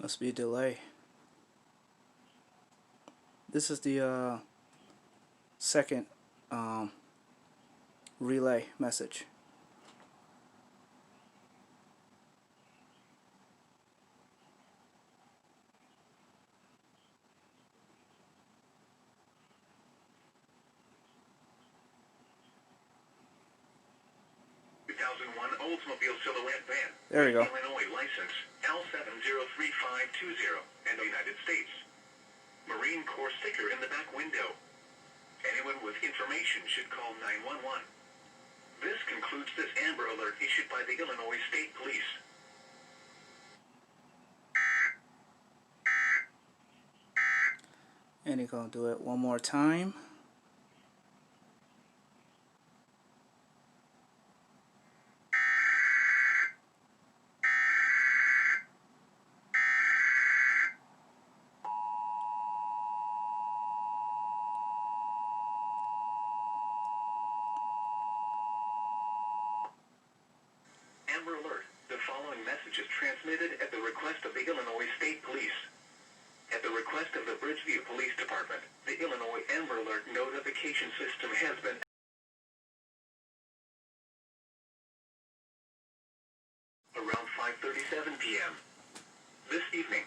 Must be a delay. This is the second relay message. Oldsmobile Silhouette van. There you go. Illinois license L7035520 and the United States. Marine Corps sticker in the back window. Anyone with information should call 911. This concludes this Amber Alert issued by the Illinois State Police. And you're going to do it one more time. Amber Alert. The following message is transmitted at the request of the Illinois State Police. At the request of the Bridgeview Police Department, the Illinois Amber Alert notification system has been around 5:37 p.m. this evening.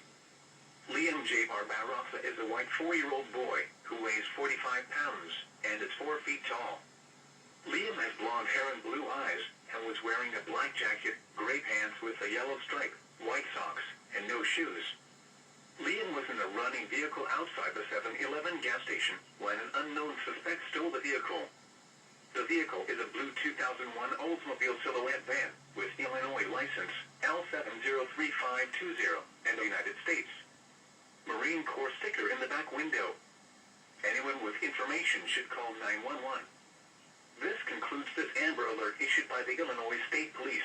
Liam J. Barbarossa is a white 4-year-old boy who weighs 45 pounds and is 4 feet tall. Liam has blonde hair and blue eyes and was wearing a black jacket, gray pants with a yellow stripe, white socks, and no shoes. Liam was in a running vehicle outside the 7-Eleven gas station when an unknown suspect stole the vehicle. The vehicle is a blue 2001 Oldsmobile Silhouette van with Illinois license L7035520 and the United States. Marine Corps sticker in the back window. Anyone with information should call 911. This concludes this Amber Alert issued by the Illinois State Police.